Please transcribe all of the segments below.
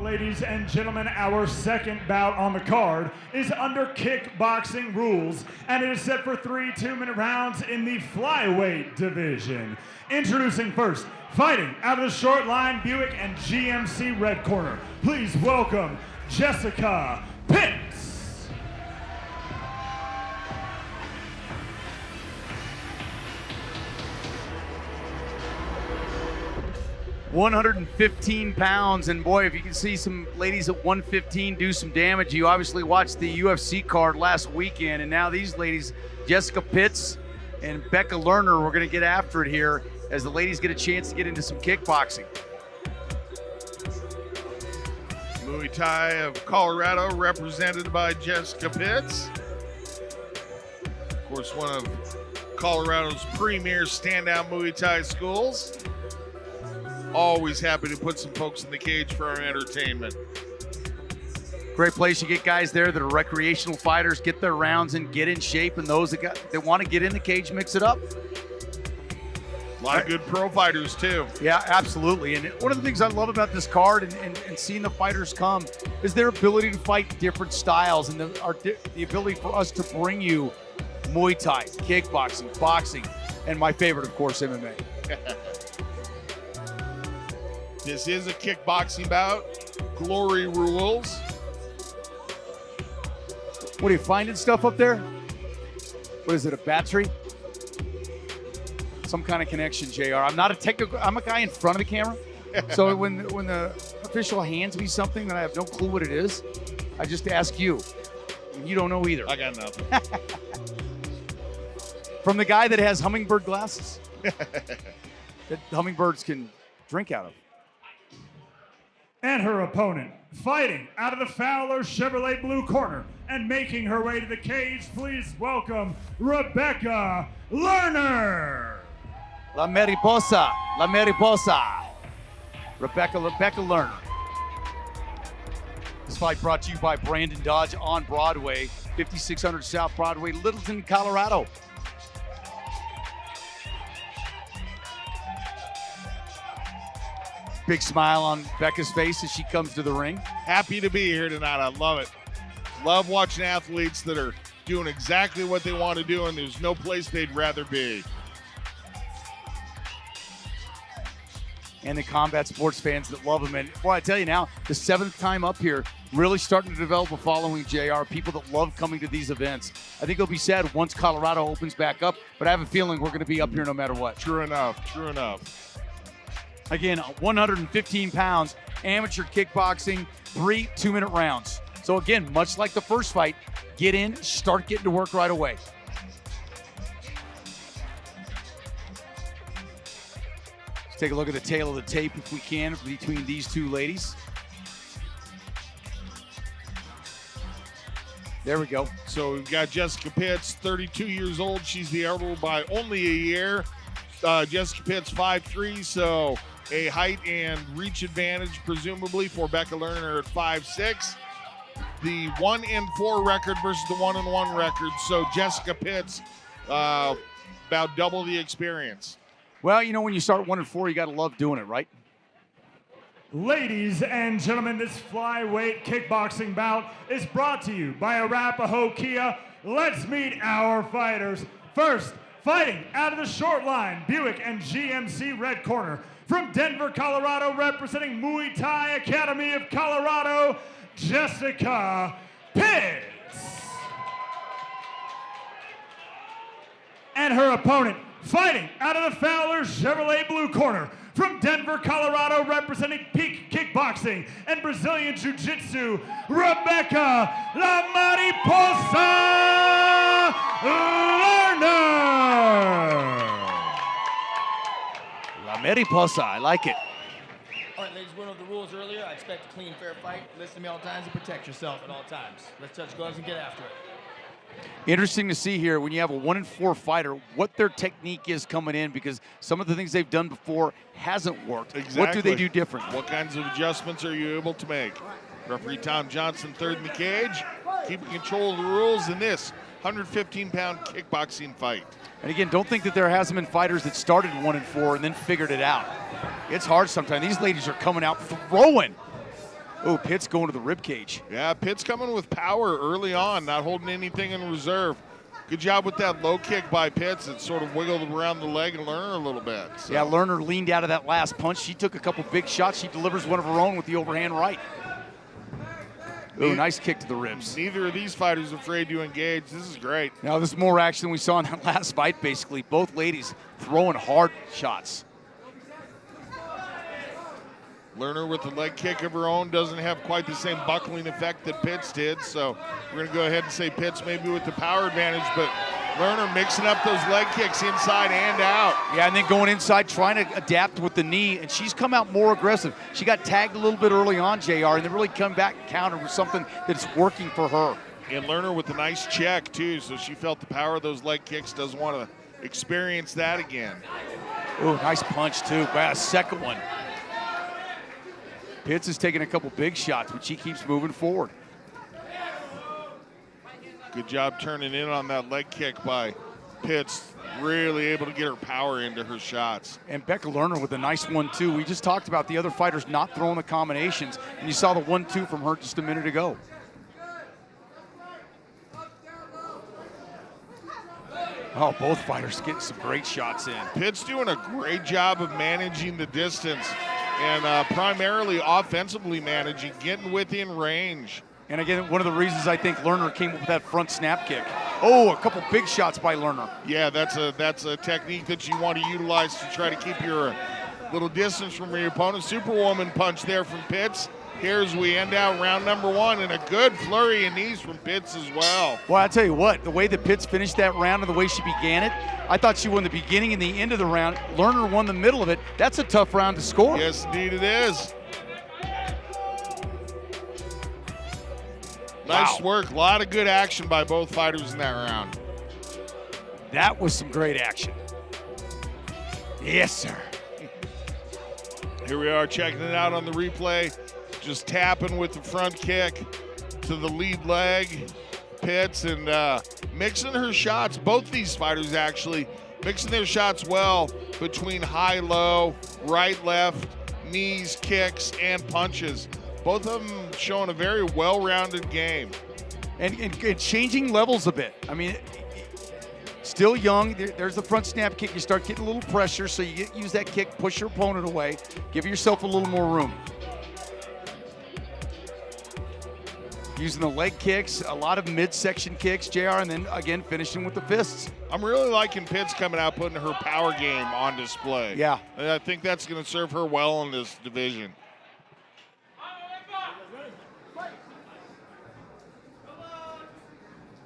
Ladies and gentlemen, our second bout on the card is under kickboxing rules, and it is set for 3 2-minute rounds in the flyweight division. Introducing first, fighting out of the short line, Buick and GMC red corner. Please welcome Jessica Pitts. 115 pounds, and boy, if you can see some ladies at 115 do some damage. You obviously watched the UFC card last weekend, and now these ladies, Jessica Pitts and Becca Lerner, we're gonna get after it here as the ladies get a chance to get into some kickboxing. Muay Thai of Colorado, represented by Jessica Pitts. Of course, one of Colorado's premier standout Muay Thai schools. Always happy to put some folks in the cage for our entertainment. Great place. You get guys there that are recreational fighters, get their rounds in, get in shape, and those that want to get in the cage, mix it up. A lot of good pro fighters too. Yeah, absolutely. And one of the things I love about this card and seeing the fighters come is their ability to fight different styles and the ability for us to bring you Muay Thai, kickboxing, boxing, and my favorite, of course, MMA. This is a kickboxing bout. Glory rules. What are you finding stuff up there? What is it, a battery? Some kind of connection, JR. I'm not a technical, I'm a guy in front of the camera. So when the official hands me something that I have no clue what it is, I just ask you. And you don't know either. I got nothing. From the guy that has hummingbird glasses that hummingbirds can drink out of. And her opponent, fighting out of the Fowler Chevrolet blue corner and making her way to the cage, please welcome Becca Lerner. La Mariposa. Becca Lerner. This fight brought to you by Brandon Dodge on Broadway, 5600 South Broadway, Littleton, Colorado. Big smile on Becca's face as she comes to the ring. Happy to be here tonight. I love it. Love watching athletes that are doing exactly what they want to do, and there's no place they'd rather be. And the combat sports fans that love them. And boy, I tell you now, the 7th time up here, really starting to develop a following, JR. People that love coming to these events. I think it'll be sad once Colorado opens back up, but I have a feeling we're going to be up here no matter what. True enough, true enough. Again, 115 pounds, amateur kickboxing, 3 2-minute rounds. So again, much like the first fight, get in, start getting to work right away. Let's take a look at the tail of the tape if we can between these two ladies. There we go. So we've got Jessica Pitts, 32 years old. She's the elder by only a year. Jessica Pitts, 5'3", so a height and reach advantage, presumably, for Becca Lerner at 5'6". The 1-4 record versus the 1-1 record, so Jessica Pitts about double the experience. Well, you know, when you start 1-4, you got to love doing it, right? Ladies and gentlemen, this flyweight kickboxing bout is brought to you by Arapahoe Kia. Let's meet our fighters. First, fighting out of the short line, Buick and GMC red corner. From Denver, Colorado, representing Muay Thai Academy of Colorado, Jessica Pitts. And her opponent, fighting out of the Fowler Chevrolet blue corner. From Denver, Colorado, representing Peak Kickboxing and Brazilian Jiu-Jitsu, Becca La Mariposa Lerner. La Mariposa, I like it. All right, ladies, went over the rules earlier. I expect a clean, fair fight. Listen to me all times and protect yourself at all times. Let's touch gloves and get after it. Interesting to see here when you have a 1-4 fighter, what their technique is coming in, because some of the things they've done before hasn't worked. Exactly. What do they do different? What kinds of adjustments are you able to make? Referee Tom Johnson, third in the cage, keeping control of the rules in this 115-pound kickboxing fight. And again, don't think that there hasn't been fighters that started 1-4 and then figured it out. It's hard sometimes. These ladies are coming out throwing. Oh, Pitt's going to the rib cage. Yeah, Pitt's coming with power early on, not holding anything in reserve. Good job with that low kick by Pitts. It sort of wiggled around the leg of Lerner a little bit. So. Yeah, Lerner leaned out of that last punch. She took a couple big shots. She delivers one of her own with the overhand right. Oh, nice kick to the ribs. Neither of these fighters afraid to engage. This is great. Now, this is more action than we saw in that last fight, basically. Both ladies throwing hard shots. Lerner with the leg kick of her own doesn't have quite the same buckling effect that Pitts did, so we're going to go ahead and say Pitts maybe with the power advantage, but Lerner mixing up those leg kicks inside and out. Yeah, and then going inside, trying to adapt with the knee, and she's come out more aggressive. She got tagged a little bit early on, JR, and then really come back and counter with something that's working for her. And Lerner with a nice check, too, so she felt the power of those leg kicks, doesn't want to experience that again. Oh, nice punch, too. Wow, second one. Pitts is taking a couple big shots, but she keeps moving forward. Good job turning in on that leg kick by Pitts. Really able to get her power into her shots. And Becca Lerner with a nice 1-2. We just talked about the other fighters not throwing the combinations, and you saw the 1-2 from her just a minute ago. Oh, both fighters getting some great shots in. Pitt's doing a great job of managing the distance and primarily offensively managing, getting within range. And again, one of the reasons I think Lerner came up with that front snap kick. Oh, a couple big shots by Lerner. Yeah, that's a technique that you want to utilize to try to keep your little distance from your opponent. Superwoman punch there from Pitts. Here as we end out round number 1, and a good flurry of knees from Pitts as well. Well, I'll tell you what, the way that Pitts finished that round and the way she began it, I thought she won the beginning and the end of the round. Lerner won the middle of it. That's a tough round to score. Yes, indeed it is. Nice work. A lot of good action by both fighters in that round. That was some great action. Yes, sir. Here we are checking it out on the replay. Just tapping with the front kick to the lead leg. Pitts and mixing her shots. Both these fighters actually mixing their shots well between high-low, right-left, knees, kicks, and punches. Both of them showing a very well-rounded game. And changing levels a bit. I mean, still young. There's the front snap kick. You start getting a little pressure, so you use that kick, push your opponent away, give yourself a little more room. Using the leg kicks, a lot of midsection kicks, JR, and then again finishing with the fists. I'm really liking Pitts coming out, putting her power game on display. Yeah. And I think that's going to serve her well in this division.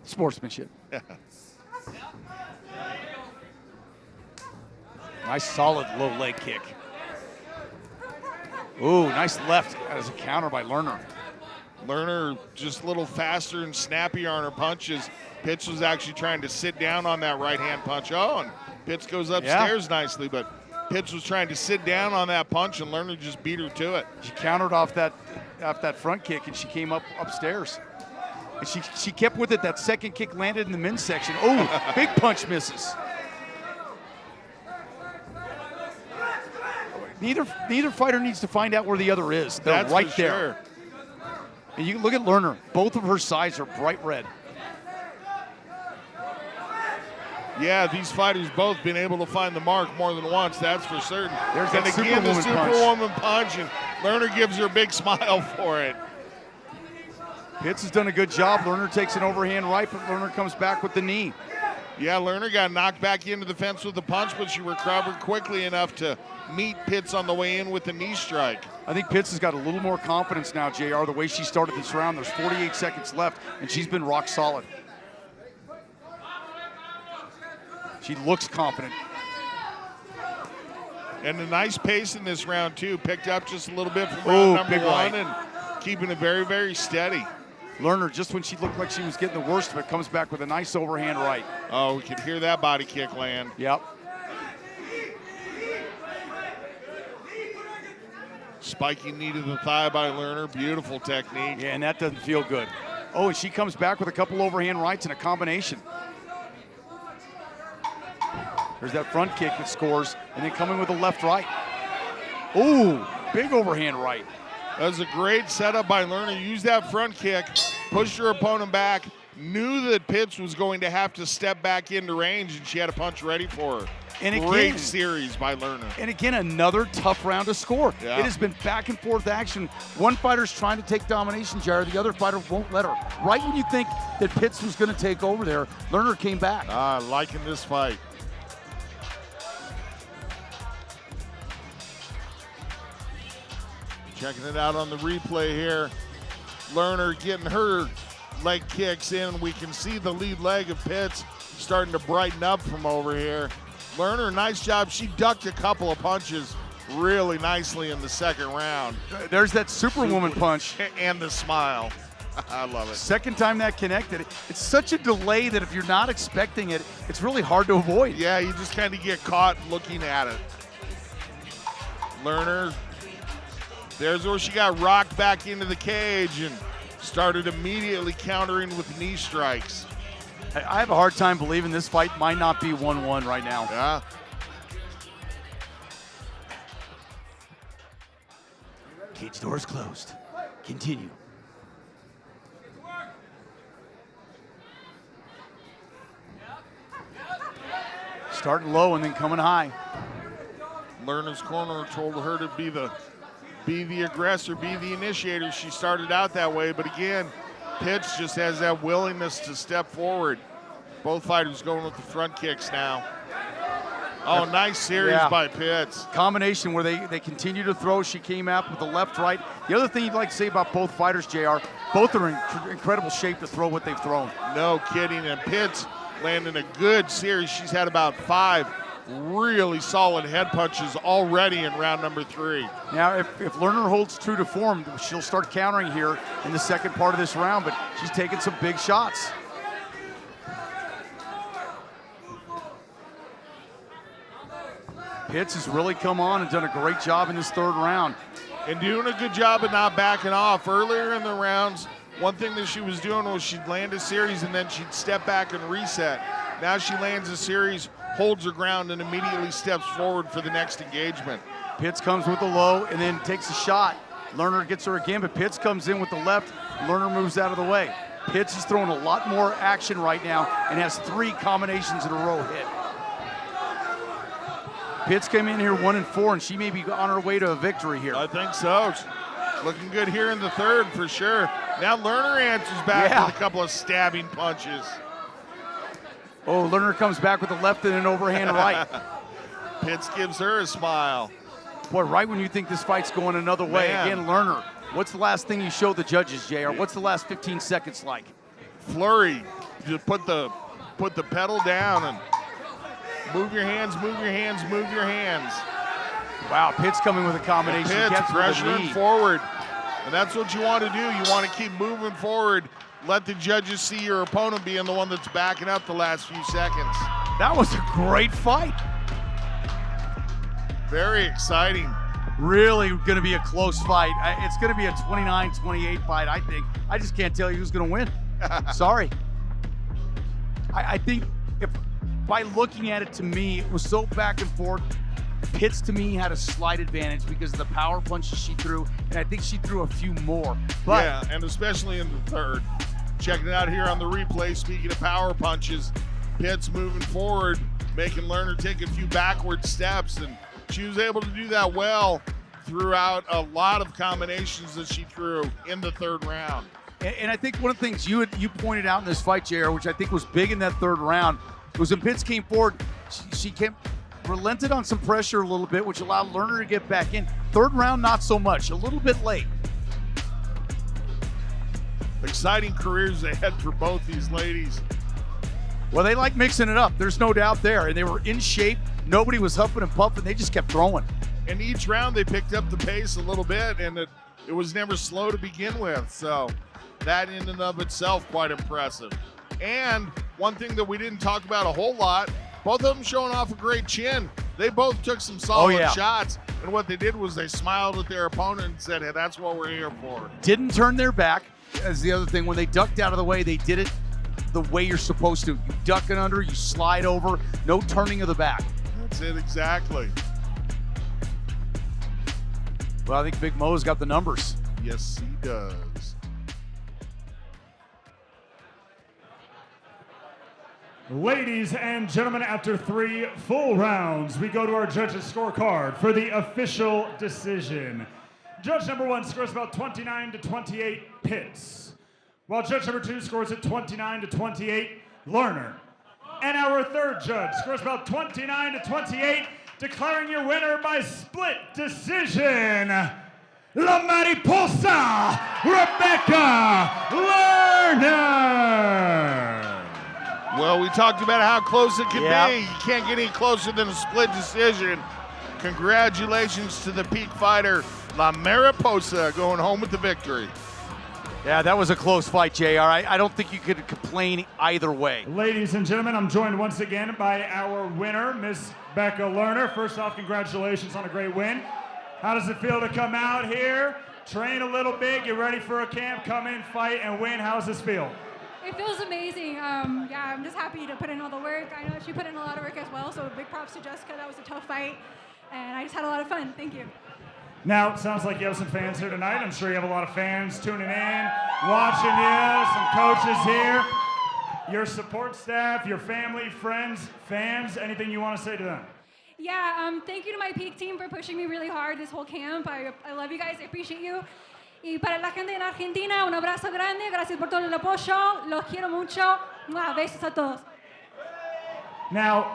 Sportsmanship. Nice solid low leg kick. Ooh, nice left as a counter by Lerner. Lerner just a little faster and snappier on her punches. Pitts was actually trying to sit down on that right-hand punch. Oh, and Pitts goes upstairs nicely, but Pitts was trying to sit down on that punch, and Lerner just beat her to it. She countered off that front kick, and she came upstairs. And she kept with it. That second kick landed in the men's section. Oh, big punch misses. Neither fighter needs to find out where the other is. They're That's right for there. sure. And you look at Lerner. Both of her sides are bright red. Yeah, these fighters both been able to find the mark more than once, that's for certain. There's and that again, the Superwoman Superwoman punch, and Lerner gives her a big smile for it. Pitts has done a good job. Lerner takes an overhand right, but Lerner comes back with the knee. Yeah, Lerner got knocked back into the fence with the punch, but she recovered quickly enough to meet Pitts on the way in with the knee strike. I think Pitts has got a little more confidence now, JR, the way she started this round. There's 48 seconds left, and she's been rock solid. She looks confident. And a nice pace in this round, too. Picked up just a little bit from round number 1 and keeping it very, very steady. Lerner, just when she looked like she was getting the worst of it, comes back with a nice overhand right. Oh, we can hear that body kick land. Yep. Spiking knee to the thigh by Lerner. Beautiful technique. Yeah, and that doesn't feel good. Oh, and she comes back with a couple overhand rights and a combination. There's that front kick that scores, and then coming with a left right. Ooh, big overhand right. That was a great setup by Lerner. Used that front kick, pushed her opponent back, knew that Pitts was going to have to step back into range, and she had a punch ready for her. And Great again, series by Lerner. And again, another tough round to score. Yeah. It has been back and forth action. One fighter's trying to take domination, Jared. The other fighter won't let her. Right when you think that Pitts was going to take over there, Lerner came back. Liking this fight. Checking it out on the replay here. Lerner getting her leg kicks in. We can see the lead leg of Pitts starting to brighten up from over here. Lerner, nice job. She ducked a couple of punches really nicely in the second round. There's that Superwoman punch. And the smile. I love it. Second time that connected. It's such a delay that if you're not expecting it, it's really hard to avoid. Yeah, you just kind of get caught looking at it. Lerner, there's where she got rocked back into the cage and started immediately countering with knee strikes. I have a hard time believing this fight might not be 1-1 right now. Yeah. Cage doors closed. Continue. Starting low and then coming high. Lerner's corner told her to be the aggressor, be the initiator. She started out that way, but again, Pitts just has that willingness to step forward. Both fighters going with the front kicks now. Oh, nice series by Pitts. Combination where they continue to throw. She came out with the left, right. The other thing you'd like to say about both fighters, JR, both are in incredible shape to throw what they've thrown. No kidding, and Pitts landing a good series. She's had about 5 really solid head punches already in round number 3. Now, if Lerner holds true to form, she'll start countering here in the second part of this round, but she's taking some big shots. Pitts has really come on and done a great job in this third round. And doing a good job of not backing off. Earlier in the rounds, one thing that she was doing was she'd land a series and then she'd step back and reset. Now she lands a series, holds her ground, and immediately steps forward for the next engagement. Pitts comes with the low and then takes a shot. Lerner gets her again, but Pitts comes in with the left. Lerner moves out of the way. Pitts is throwing a lot more action right now and has 3 combinations in a row hit. Pitts came in here 1-4, and she may be on her way to a victory here. I think so. Looking good here in the third for sure. Now Lerner answers back with a couple of stabbing punches. Oh, Lerner comes back with a left and an overhand right. Pitts gives her a smile. Boy, right when you think this fight's going another way, again, Lerner. What's the last thing you showed the judges, JR? What's the last 15 seconds like? Flurry. Just put the pedal down and move your hands, move your hands, move your hands. Wow, Pitts coming with a combination. Pitts pressuring forward. And that's what you want to do. You want to keep moving forward. Let the judges see your opponent being the one that's backing up the last few seconds. That was a great fight. Very exciting. Really going to be a close fight. It's going to be a 29-28 fight, I think. I just can't tell you who's going to win. Sorry. I think if by looking at it, to me, it was so back and forth. Pitts, to me, had a slight advantage because of the power punches she threw, and I think she threw a few more. But yeah, and especially in the third. Checking it out here on the replay, speaking of power punches, Pitts moving forward, making Lerner take a few backward steps, and she was able to do that well throughout a lot of combinations that she threw in the third round. And I think one of the things you pointed out in this fight, JR, which I think was big in that third round, was when Pitts came forward, she relented on some pressure a little bit, which allowed Lerner to get back in. Third round, not so much, a little bit late. Exciting careers ahead for both these ladies. Well, they like mixing it up. There's no doubt there. And they were in shape. Nobody was huffing and puffing. They just kept throwing. And each round they picked up the pace a little bit, and it was never slow to begin with. So that in and of itself, quite impressive. And one thing that we didn't talk about a whole lot, both of them showing off a great chin. They both took some solid shots. And what they did was they smiled at their opponent and said, hey, that's what we're here for. Didn't turn their back. As the other thing, when they ducked out of the way, they did it the way you're supposed to. You duck it under, you slide over, no turning of the back. That's it, exactly. Well, I think Big Mo's got the numbers. Yes, he does. Ladies and gentlemen, after 3 full rounds, we go to our judges' scorecard for the official decision. Judge number 1 scores about 29-28 Pitts, while judge number 2 scores at 29-28 Lerner. And our third judge scores about 29-28, declaring your winner by split decision, La Mariposa, Becca Lerner. Well, we talked about how close it could be. You can't get any closer than a split decision. Congratulations to the peak fighter, La Mariposa, going home with the victory. Yeah, that was a close fight, JR. I don't think you could complain either way. Ladies and gentlemen, I'm joined once again by our winner, Miss Becca Lerner. First off, congratulations on a great win. How does it feel to come out here, train a little bit, get ready for a camp, come in, fight, and win? How does this feel? It feels amazing. Yeah, I'm just happy to put in all the work. I know she put in a lot of work as well, so big props to Jessica. That was a tough fight, and I just had a lot of fun. Thank you. Now, it sounds like you have some fans here tonight. I'm sure you have a lot of fans tuning in, watching you, some coaches here, your support staff, your family, friends, fans, anything you want to say to them? Yeah, thank you to my peak team for pushing me really hard this whole camp. I love you guys. I appreciate you. Y para la gente en Argentina, un abrazo grande. Gracias por todo el apoyo. Los quiero mucho. Besos a todos. Now,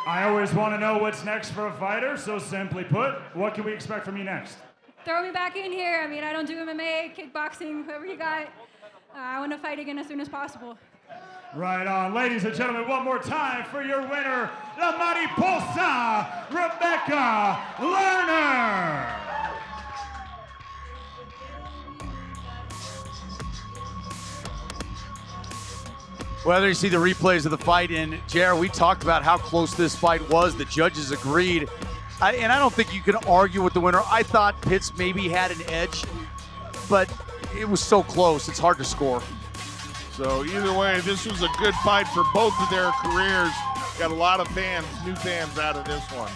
I always want to know what's next for a fighter, so simply put, what can we expect from you next? Throw me back in here. I mean, I don't do MMA, kickboxing, whoever you got. I want to fight again as soon as possible. Right on. Ladies and gentlemen, one more time for your winner, La Mariposa, Becca Lerner. Whether you see the replays of the fight, and Jared, we talked about how close this fight was. The judges agreed. And I don't think you can argue with the winner. I thought Pitts maybe had an edge, but it was so close, it's hard to score. So either way, this was a good fight for both of their careers. Got a lot of fans, new fans out of this one.